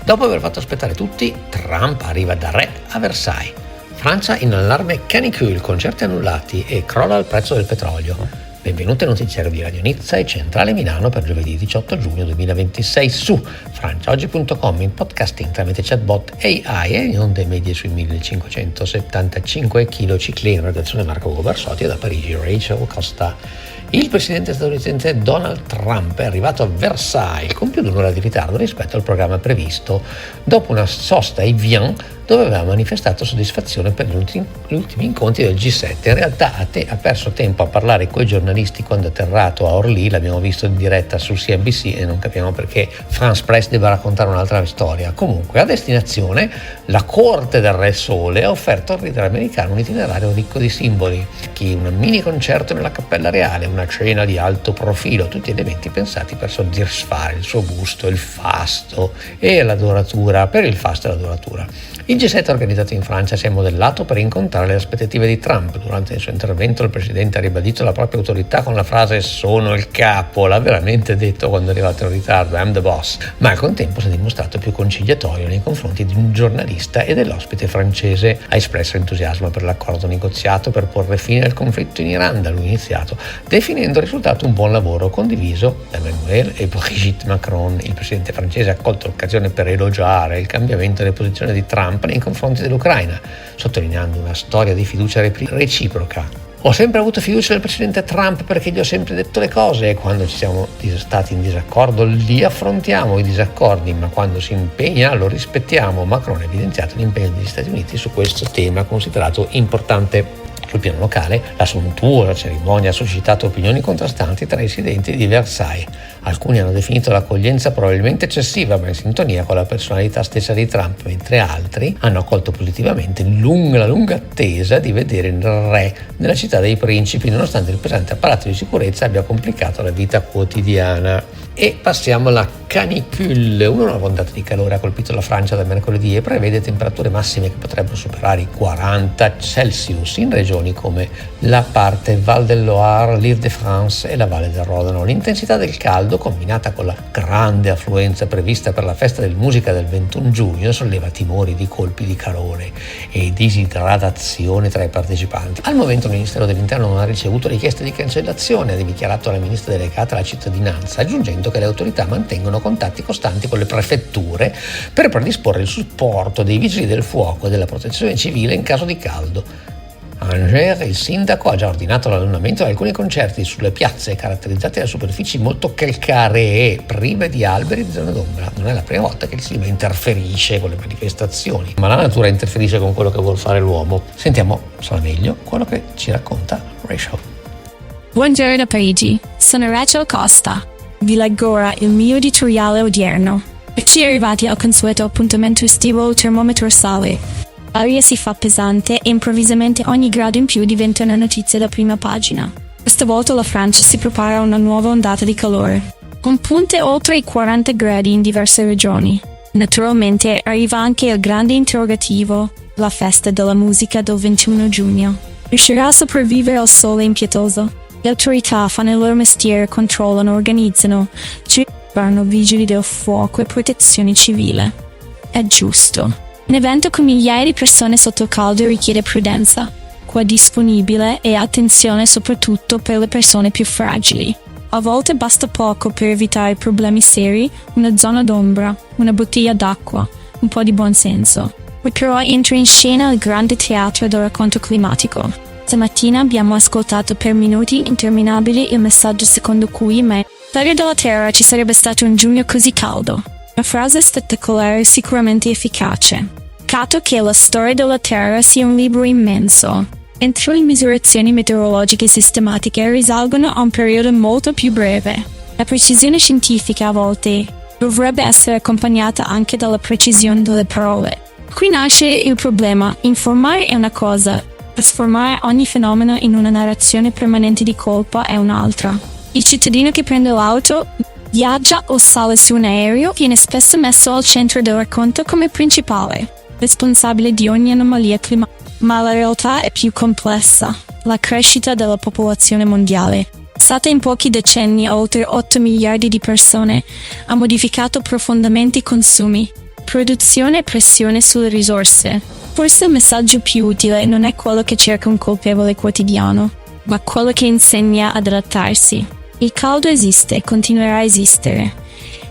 Dopo aver fatto aspettare tutti, Trump arriva da re a Versailles. Francia in allarme Canicule, concerti annullati e crolla il prezzo del petrolio. Benvenuti al notiziario di Radio Nizza e Centrale Milano per giovedì 18 giugno 2026 su franciaoggi.com, in podcasting tramite chatbot AI e in onde medie sui 1575 kHz in redazione Marco Ugo Barsotti e da Parigi Rachel Costa. Il presidente statunitense Donald Trump è arrivato a Versailles con più di un'ora di ritardo rispetto al programma previsto, dopo una sosta ai Vien dove aveva manifestato soddisfazione per gli ultimi incontri del G7. In realtà ha perso tempo a parlare coi giornalisti quando è atterrato a Orly, l'abbiamo visto in diretta su CNBC e non capiamo perché France Press debba raccontare un'altra storia. Comunque, a destinazione, la corte del Re Sole ha offerto al leader americano un itinerario ricco di simboli, un mini concerto nella Cappella Reale, una cena di alto profilo, tutti elementi pensati per soddisfare il suo gusto, il fasto e l'adoratura, per il fasto e l'adoratura. Il G7 organizzato in Francia si è modellato per incontrare le aspettative di Trump. Durante il suo intervento il presidente ha ribadito la propria autorità con la frase "sono il capo", l'ha veramente detto quando è arrivato in ritardo, "I'm the boss", ma al contempo si è dimostrato più conciliatorio nei confronti di un giornalista e dell'ospite francese. Ha espresso entusiasmo per l'accordo negoziato per porre fine al conflitto in Iran da lui iniziato, definendo il risultato un buon lavoro condiviso da Emmanuel e Brigitte Macron. Il presidente francese ha colto l'occasione per elogiare il cambiamento delle posizioni di Trump nei confronti dell'Ucraina, sottolineando una storia di fiducia reciproca. Ho sempre avuto fiducia nel presidente Trump perché gli ho sempre detto le cose e quando ci siamo stati in disaccordo li affrontiamo i disaccordi, ma quando si impegna lo rispettiamo. Macron ha evidenziato l'impegno degli Stati Uniti su questo tema considerato importante. Sul piano locale, la sontuosa cerimonia ha suscitato opinioni contrastanti tra i residenti di Versailles. Alcuni hanno definito l'accoglienza probabilmente eccessiva, ma in sintonia con la personalità stessa di Trump, mentre altri hanno accolto positivamente la lunga attesa di vedere il re nella città dei principi, nonostante il pesante apparato di sicurezza abbia complicato la vita quotidiana. E passiamo alla Canicule. Una nuova ondata di calore ha colpito la Francia da mercoledì e prevede temperature massime che potrebbero superare i 40 Celsius in regioni come la parte Val del Loire, l'Île-de-France e la Valle del Rodano. L'intensità del caldo, combinata con la grande affluenza prevista per la festa del musica del 21 giugno, solleva timori di colpi di calore e disidratazione tra i partecipanti. Al momento il Ministero dell'Interno non ha ricevuto richieste di cancellazione, ha dichiarato la ministra delegata alla cittadinanza, aggiungendo che le autorità mantengono contatti costanti con le prefetture per predisporre il supporto dei vigili del fuoco e della protezione civile in caso di caldo. A Angers il sindaco ha già ordinato l'annullamento di alcuni concerti sulle piazze caratterizzate da superfici molto calcaree e prive di alberi di zone d'ombra. Non è la prima volta che il clima interferisce con le manifestazioni, ma la natura interferisce con quello che vuol fare l'uomo. Sentiamo, sarà meglio, quello che ci racconta Rachel. Buongiorno da Parigi, sono Rachel Costa. Vi leggo ora il mio editoriale odierno. Eccoci arrivati al consueto appuntamento estivo, il termometro sale. L'aria si fa pesante e improvvisamente ogni grado in più diventa una notizia da prima pagina. Questa volta la Francia si prepara a una nuova ondata di calore, con punte oltre i 40 gradi in diverse regioni. Naturalmente arriva anche il grande interrogativo, la festa della musica del 21 giugno. Riuscirà a sopravvivere al sole impietoso? Le autorità fanno il loro mestiere, controllano, organizzano, circolano vigili del fuoco e protezione civile. È giusto. Un evento con migliaia di persone sotto il caldo richiede prudenza, acqua disponibile e attenzione soprattutto per le persone più fragili. A volte basta poco per evitare problemi seri, una zona d'ombra, una bottiglia d'acqua, un po' di buonsenso. Poi però entra in scena il grande teatro del racconto climatico. Stamattina abbiamo ascoltato per minuti interminabili il messaggio secondo cui la storia della Terra ci sarebbe stato un giugno così caldo. Una frase spettacolare e sicuramente efficace. Peccato che la storia della Terra sia un libro immenso. Mentre le misurazioni meteorologiche sistematiche risalgono a un periodo molto più breve. La precisione scientifica a volte dovrebbe essere accompagnata anche dalla precisione delle parole. Qui nasce il problema. Informare è una cosa. Trasformare ogni fenomeno in una narrazione permanente di colpa è un'altra. Il cittadino che prende l'auto, viaggia o sale su un aereo viene spesso messo al centro del racconto come principale, responsabile di ogni anomalia climatica. Ma la realtà è più complessa. La crescita della popolazione mondiale, stata in pochi decenni a oltre 8 miliardi di persone, ha modificato profondamente i consumi, Produzione e pressione sulle risorse. Forse il messaggio più utile non è quello che cerca un colpevole quotidiano, ma quello che insegna ad adattarsi. Il caldo esiste e continuerà a esistere,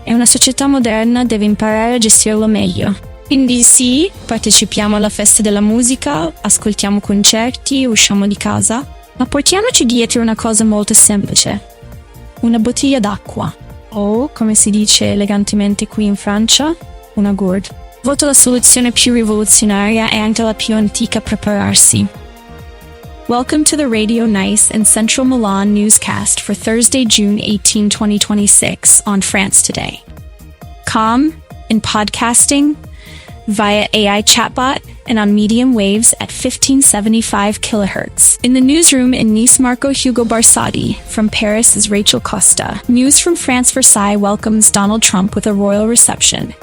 e una società moderna deve imparare a gestirlo meglio. Quindi sì, partecipiamo alla festa della musica, ascoltiamo concerti, usciamo di casa, ma portiamoci dietro una cosa molto semplice: una bottiglia d'acqua, o, come si dice elegantemente qui in Francia, una gourde. Voto la soluzione più rivoluzionaria e anche la più antica a prepararsi. Welcome to the Radio Nice and Central Milan newscast for Thursday, June 18, 2026 on France Today. Com in podcasting, via AI chatbot, and on medium waves at 1575 kHz. In the newsroom in Nice, Marco Hugo Barsati. From Paris is Rachel Costa. News from France. Versailles welcomes Donald Trump with a royal reception.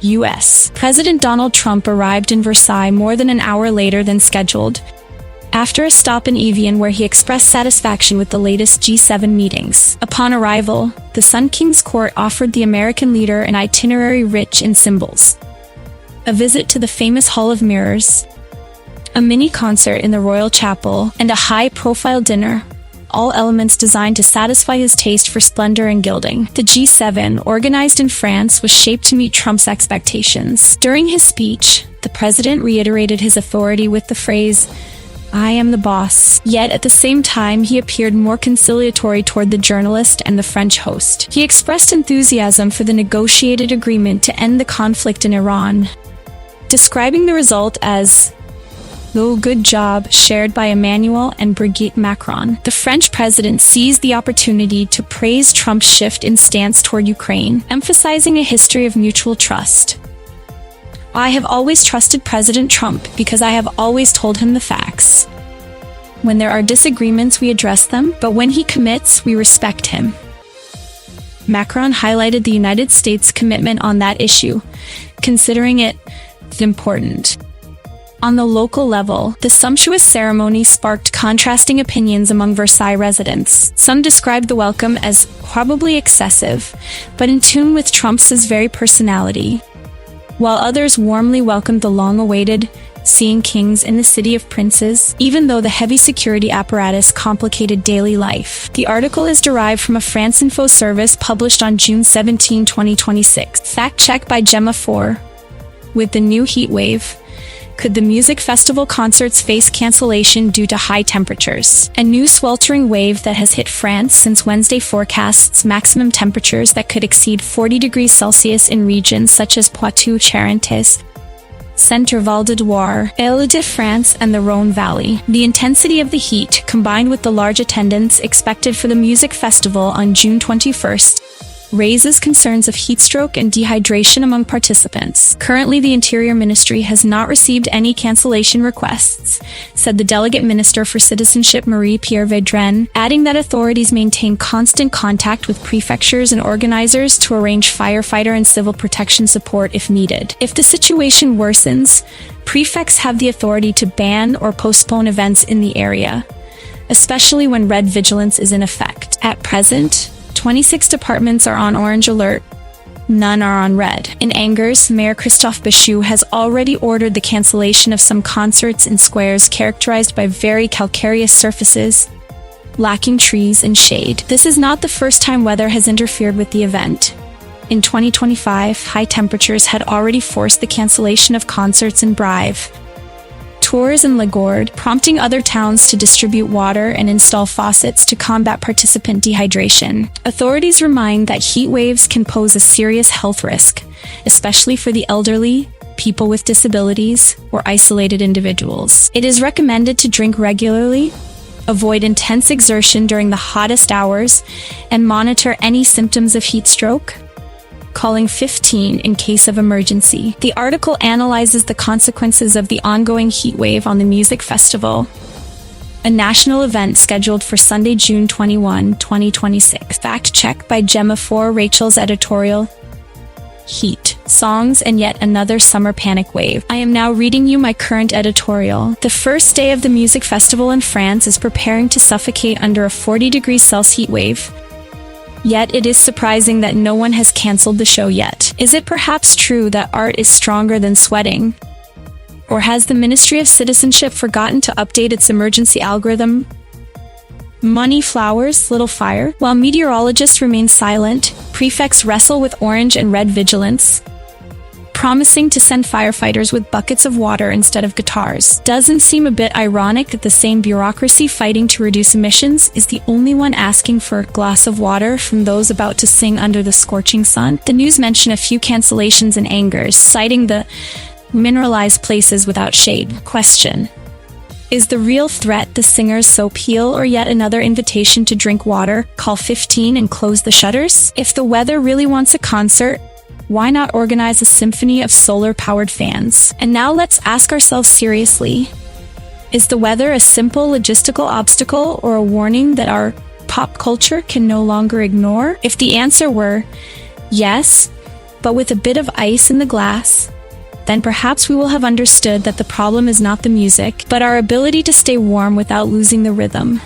U.S. President Donald Trump arrived in Versailles more than an hour later than scheduled, after a stop in Evian where he expressed satisfaction with the latest G7 meetings. Upon arrival, the Sun King's court offered the American leader an itinerary rich in symbols: a visit to the famous Hall of Mirrors, a mini concert in the Royal Chapel, and a high-profile dinner, all elements designed to satisfy his taste for splendor and gilding. The G7, organized in France, was shaped to meet Trump's expectations. During his speech, the president reiterated his authority with the phrase, "I am the boss." Yet at the same time, he appeared more conciliatory toward the journalist and the French host. He expressed enthusiasm for the negotiated agreement to end the conflict in Iran, describing the result as "Oh, good job," shared by Emmanuel and Brigitte Macron. The French president seized the opportunity to praise Trump's shift in stance toward Ukraine, emphasizing a history of mutual trust. "I have always trusted President Trump because I have always told him the facts. When there are disagreements, we address them, but when he commits, we respect him." Macron highlighted the United States' commitment on that issue, considering it important. On the local level, the sumptuous ceremony sparked contrasting opinions among Versailles residents. Some described the welcome as probably excessive, but in tune with Trump's very personality, while others warmly welcomed the long-awaited seeing kings in the city of princes, even though the heavy security apparatus complicated daily life. The article is derived from a France Info service published on June 17, 2026. Fact check by Gemma 4. With the new heat wave, could the music festival concerts face cancellation due to high temperatures? A new sweltering wave that has hit France since Wednesday forecasts maximum temperatures that could exceed 40 degrees Celsius in regions such as Poitou-Charentes, Centre-Val de Loire, Île-de-France, and the Rhône Valley. The intensity of the heat, combined with the large attendance expected for the music festival on June 21st, raises concerns of heatstroke and dehydration among participants. Currently, the Interior Ministry has not received any cancellation requests, said the Delegate Minister for Citizenship Marie-Pierre Vedren, adding that authorities maintain constant contact with prefectures and organizers to arrange firefighter and civil protection support if needed. If the situation worsens, prefects have the authority to ban or postpone events in the area, especially when red vigilance is in effect. At present, 26 departments are on orange alert. None are on red. In Angers, Mayor Christophe Béchu has already ordered the cancellation of some concerts in squares characterized by very calcareous surfaces, lacking trees and shade. This is not the first time weather has interfered with the event. In 2025, high temperatures had already forced the cancellation of concerts in Brive, Tours, and Lagourde, prompting other towns to distribute water and install faucets to combat participant dehydration. Authorities remind that heat waves can pose a serious health risk, especially for the elderly, people with disabilities, or isolated individuals. It is recommended to drink regularly, avoid intense exertion during the hottest hours, and monitor any symptoms of heat stroke, calling 15 in case of emergency. The article analyzes the consequences of the ongoing heat wave on the music festival, a national event scheduled for Sunday, June 21, 2026. Fact check by Gemma 4. Rachel's editorial: Heat, songs, and yet another summer panic wave. I am now reading you my current editorial. The first day of the music festival in France is preparing to suffocate under a 40 degrees Celsius heat wave. Yet it is surprising that no one has cancelled the show yet. Is it perhaps true that art is stronger than sweating? Or has the Ministry of Citizenship forgotten to update its emergency algorithm? Money flowers, little fire. While meteorologists remain silent, prefects wrestle with orange and red vigilance, promising to send firefighters with buckets of water instead of guitars. Doesn't seem a bit ironic that the same bureaucracy fighting to reduce emissions is the only one asking for a glass of water from those about to sing under the scorching sun? The news mentioned a few cancellations and angers, citing the mineralized places without shade. Question: is the real threat the singer's soap heel or yet another invitation to drink water, call 15 and close the shutters? If the weather really wants a concert, why not organize a symphony of solar-powered fans? And now let's ask ourselves seriously, is the weather a simple logistical obstacle or a warning that our pop culture can no longer ignore? If the answer were yes, but with a bit of ice in the glass, then perhaps we will have understood that the problem is not the music, but our ability to stay warm without losing the rhythm.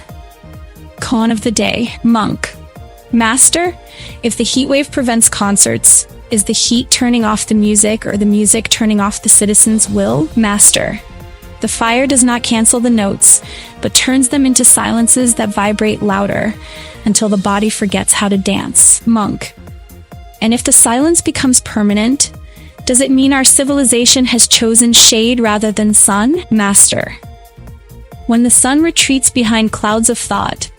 Con of the day: Monk. Master, if the heat wave prevents concerts, is the heat turning off the music or the music turning off the citizens' will? Master, the fire does not cancel the notes, but turns them into silences that vibrate louder until the body forgets how to dance. Monk, and if the silence becomes permanent, does it mean our civilization has chosen shade rather than sun? Master, when the sun retreats behind clouds of thought,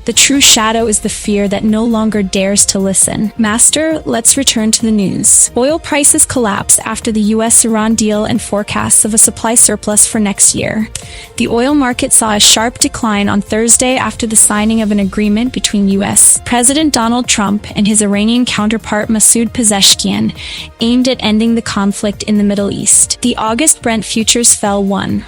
the true shadow is the fear that no longer dares to listen. Master, let's return to the news. Oil prices collapse after the US-Iran deal and forecasts of a supply surplus for next year. The oil market saw a sharp decline on Thursday after the signing of an agreement between US President Donald Trump and his Iranian counterpart Masoud Pezeshkian, aimed at ending the conflict in the Middle East. The August Brent futures fell 13%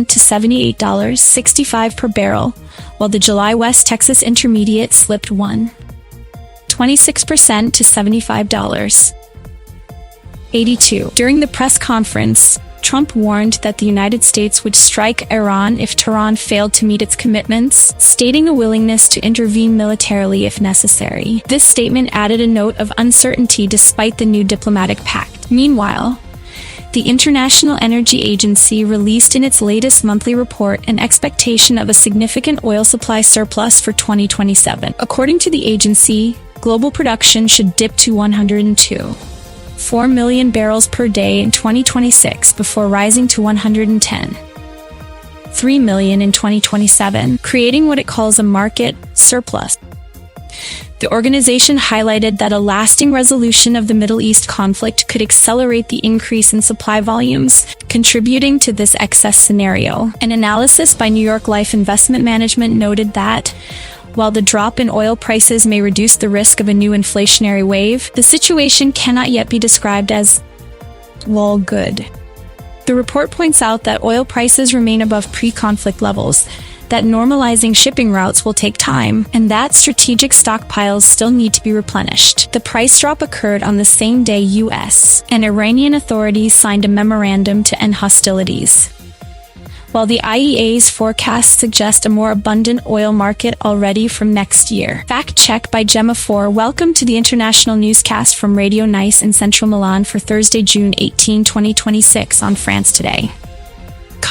to $78.65 per barrel, while the July West Texas Intermediate slipped 26% to $75.82. During the press conference, Trump warned that the United States would strike Iran if Tehran failed to meet its commitments, stating a willingness to intervene militarily if necessary. This statement added a note of uncertainty despite the new diplomatic pact. Meanwhile, the International Energy Agency released in its latest monthly report an expectation of a significant oil supply surplus for 2027. According to the agency, global production should dip to 102.4 million barrels per day in 2026 before rising to 110.3 million in 2027, creating what it calls a market surplus. The organization highlighted that a lasting resolution of the Middle East conflict could accelerate the increase in supply volumes, contributing to this excess scenario. An analysis by New York Life Investment Management noted that, while the drop in oil prices may reduce the risk of a new inflationary wave, the situation cannot yet be described as, well, good. The report points out that oil prices remain above pre-conflict levels, that normalizing shipping routes will take time, and that strategic stockpiles still need to be replenished. The price drop occurred on the same day US and Iranian authorities signed a memorandum to end hostilities, while the IEA's forecasts suggest a more abundant oil market already from next year. Fact check by Gemma 4. Welcome to the international newscast from Radio Nice in central Milan for Thursday, June 18, 2026 on France Today.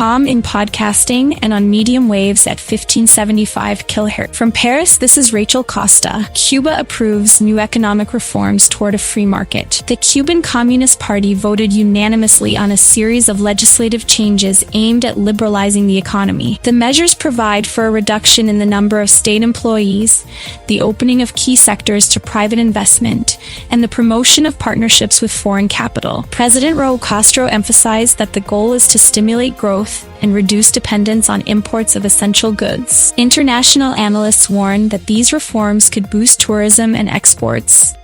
In podcasting and on medium waves at 1575 kHz. From Paris, this is Rachel Costa. Cuba approves new economic reforms toward a free market. The Cuban Communist Party voted unanimously on a series of legislative changes aimed at liberalizing the economy. The measures provide for a reduction in the number of state employees, the opening of key sectors to private investment, and the promotion of partnerships with foreign capital. President Raul Castro emphasized that the goal is to stimulate growth and reduce dependence on imports of essential goods. International analysts warn that these reforms could boost tourism and exports,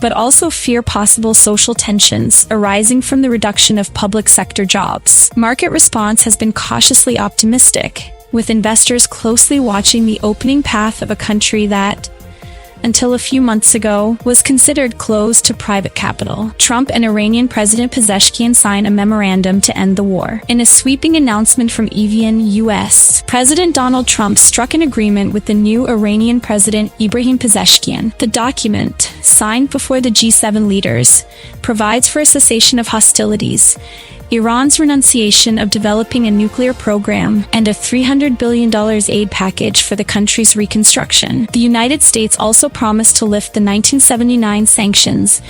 but also fear possible social tensions arising from the reduction of public sector jobs. Market response has been cautiously optimistic, with investors closely watching the opening path of a country that, until a few months ago, was considered closed to private capital. Trump and Iranian President Pezeshkian signed a memorandum to end the war. In a sweeping announcement from Evian, U.S., President Donald Trump struck an agreement with the new Iranian President Ibrahim Pezeshkian. The document, signed before the G7 leaders, provides for a cessation of hostilities, Iran's renunciation of developing a nuclear program, and a $300 billion aid package for the country's reconstruction. The United States also promised to lift the 1979 sanctions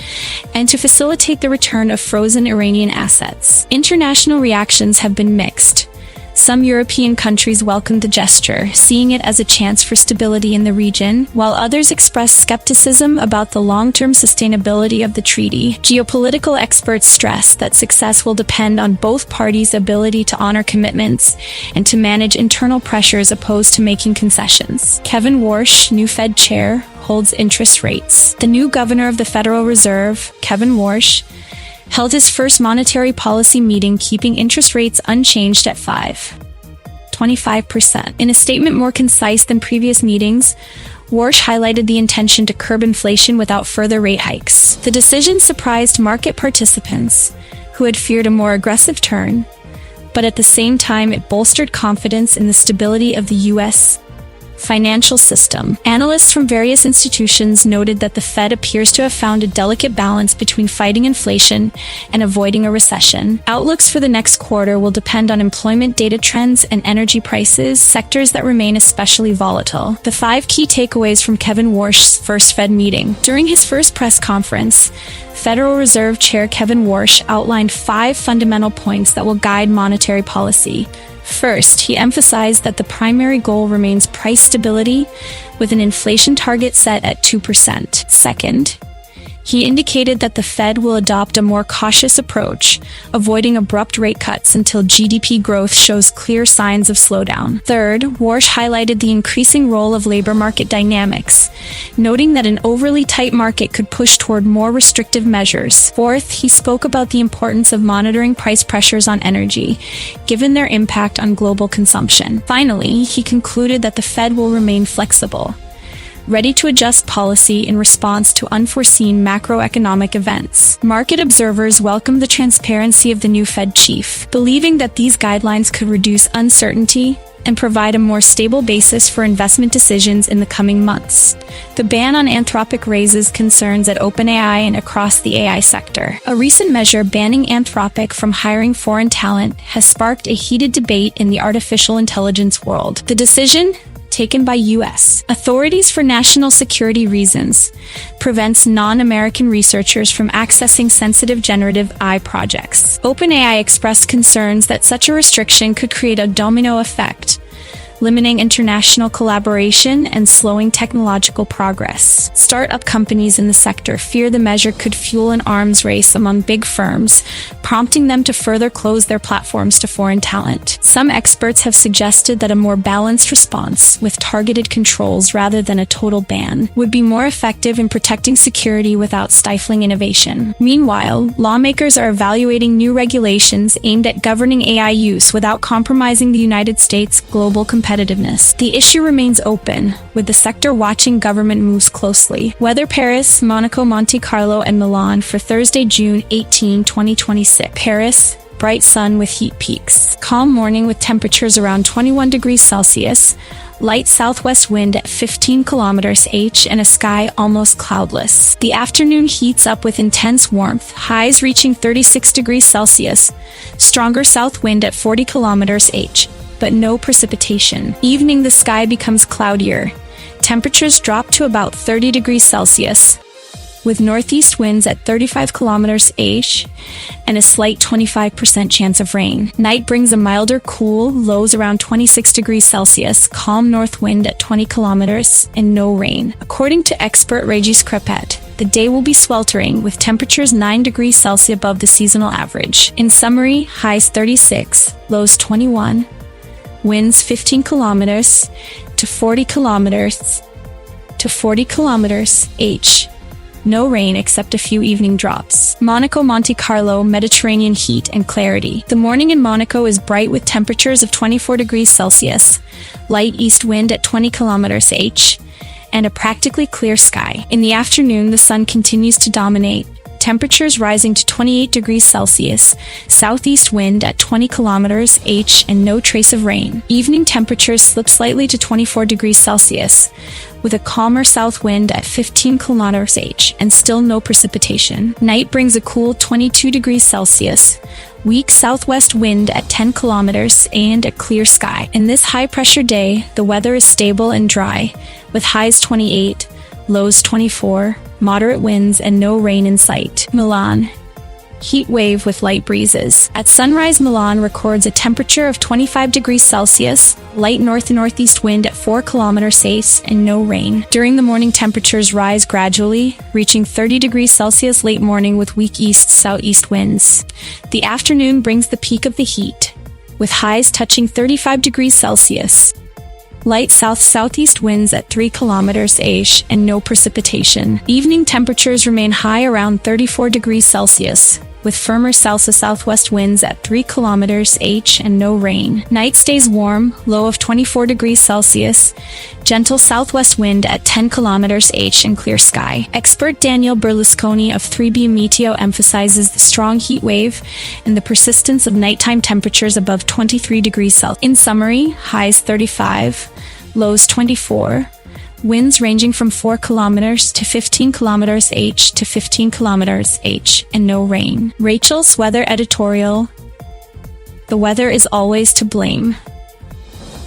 and to facilitate the return of frozen Iranian assets. International reactions have been mixed. Some European countries welcomed the gesture, seeing it as a chance for stability in the region, while others expressed skepticism about the long-term sustainability of the treaty. Geopolitical experts stress that success will depend on both parties' ability to honor commitments and to manage internal pressures opposed to making concessions. Kevin Warsh, new Fed chair, holds interest rates. The new governor of the Federal Reserve, Kevin Warsh, held his first monetary policy meeting keeping interest rates unchanged at 5.25%. In a statement more concise than previous meetings, Warsh highlighted the intention to curb inflation without further rate hikes. The decision surprised market participants, who had feared a more aggressive turn, but at the same time it bolstered confidence in the stability of the U.S. financial system. Analysts from various institutions noted that the Fed appears to have found a delicate balance between fighting inflation and avoiding a recession. Outlooks for the next quarter will depend on employment data trends and energy prices, sectors that remain especially volatile. The 5 key takeaways from Kevin Warsh's first Fed meeting. During his first press conference, Federal Reserve Chair Kevin Warsh outlined 5 fundamental points that will guide monetary policy. First, he emphasized that the primary goal remains price stability, with an inflation target set at 2%. Second, he indicated that the Fed will adopt a more cautious approach, avoiding abrupt rate cuts until GDP growth shows clear signs of slowdown. Third, Warsh highlighted the increasing role of labor market dynamics, noting that an overly tight market could push toward more restrictive measures. Fourth, he spoke about the importance of monitoring price pressures on energy, given their impact on global consumption. Finally, he concluded that the Fed will remain flexible, ready to adjust policy in response to unforeseen macroeconomic events. Market observers welcomed the transparency of the new Fed chief, believing that these guidelines could reduce uncertainty and provide a more stable basis for investment decisions in the coming months. The ban on Anthropic raises concerns at OpenAI and across the AI sector. A recent measure banning Anthropic from hiring foreign talent has sparked a heated debate in the artificial intelligence world. The decision, taken by U.S. authorities for national security reasons, prevents non-American researchers from accessing sensitive generative AI projects. OpenAI expressed concerns that such a restriction could create a domino effect, limiting international collaboration and slowing technological progress. Startup companies in the sector fear the measure could fuel an arms race among big firms, prompting them to further close their platforms to foreign talent. Some experts have suggested that a more balanced response, with targeted controls rather than a total ban, would be more effective in protecting security without stifling innovation. Meanwhile, lawmakers are evaluating new regulations aimed at governing AI use without compromising the United States' global competitiveness. The issue remains open, with the sector watching government moves closely. Weather: Paris, Monaco, Monte Carlo, and Milan for Thursday, June 18, 2026. Paris, bright sun with heat peaks. Calm morning with temperatures around 21 degrees Celsius. Light southwest wind at 15 km/h and a sky almost cloudless. The afternoon heats up with intense warmth, highs reaching 36 degrees Celsius. Stronger south wind at 40 km/h, but no precipitation. Evening, the sky becomes cloudier. Temperatures drop to about 30 degrees Celsius, with northeast winds at 35 km/h and a slight 25% chance of rain. Night brings a milder cool, lows around 26 degrees Celsius, calm north wind at 20 km and no rain. According to expert Regis Crepet, the day will be sweltering, with temperatures 9 degrees Celsius above the seasonal average. In summary, highs 36, lows 21, winds 15 kilometers to 40 kilometers h. No rain except a few evening drops. Monaco, Monte Carlo, Mediterranean heat and clarity. The morning in Monaco is bright with temperatures of 24 degrees Celsius, light east wind at 20 km/h, and a practically clear sky. In the afternoon, the sun continues to dominate, temperatures rising to 28 degrees Celsius, southeast wind at 20 kilometers h, and no trace of rain. Evening temperatures slip slightly to 24 degrees Celsius, with a calmer south wind at 15 kilometers h, and still no precipitation. Night brings a cool 22 degrees Celsius, weak southwest wind at 10 kilometers, and a clear sky. In this high-pressure day, the weather is stable and dry, with highs 28, lows 24, moderate winds, and no rain in sight. Milan. Heat wave with light breezes. At sunrise, Milan records a temperature of 25 degrees Celsius, light north and northeast wind at 4 kilometers h, and no rain. During the morning, temperatures rise gradually, reaching 30 degrees Celsius late morning with weak east-southeast winds. The afternoon brings the peak of the heat, with highs touching 35 degrees Celsius. Light south-southeast winds at 3 kilometers h, and no precipitation. Evening temperatures remain high around 34 degrees Celsius, with firmer south-to-southwest winds at 3 kilometers h and no rain. Night stays warm, low of 24 degrees Celsius, gentle southwest wind at 10 kilometers h, and clear sky. Expert Daniel Berlusconi of 3B Meteo emphasizes the strong heat wave and the persistence of nighttime temperatures above 23 degrees Celsius. In summary, highs 35, lows 24, winds ranging from 4 kilometers to 15 kilometers h to 15 kilometers h, and no rain. Rachel's weather editorial: the weather is always to blame.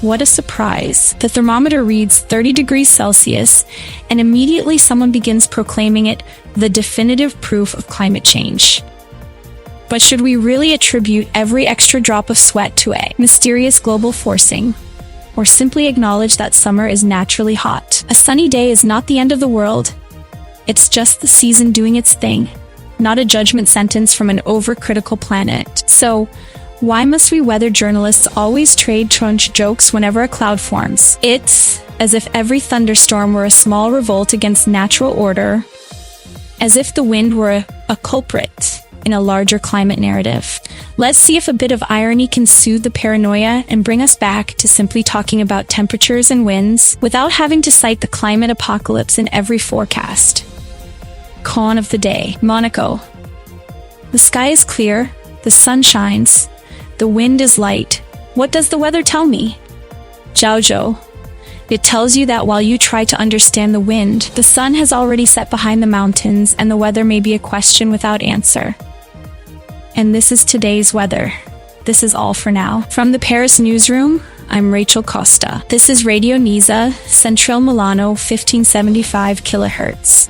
What a surprise. The thermometer reads 30 degrees Celsius, and immediately someone begins proclaiming it the definitive proof of climate change. But should we really attribute every extra drop of sweat to a mysterious global forcing? Or simply acknowledge that summer is naturally hot? A sunny day is not the end of the world. It's just the season doing its thing, not a judgment sentence from an overcritical planet. So, why must we weather journalists always trade trench jokes whenever a cloud forms? It's as if every thunderstorm were a small revolt against natural order, as if the wind were a culprit in a larger climate narrative. Let's see if a bit of irony can soothe the paranoia and bring us back to simply talking about temperatures and winds without having to cite the climate apocalypse in every forecast. Con of the day. Monaco. The sky is clear, the sun shines, the wind is light. What does the weather tell me? Jiaozhou. It tells you that while you try to understand the wind, the sun has already set behind the mountains and the weather may be a question without answer. And this is today's weather. This is all for now. From the Paris newsroom, I'm Rachel Costa. This is Radio Nisa, Central Milano, 1575 kilohertz.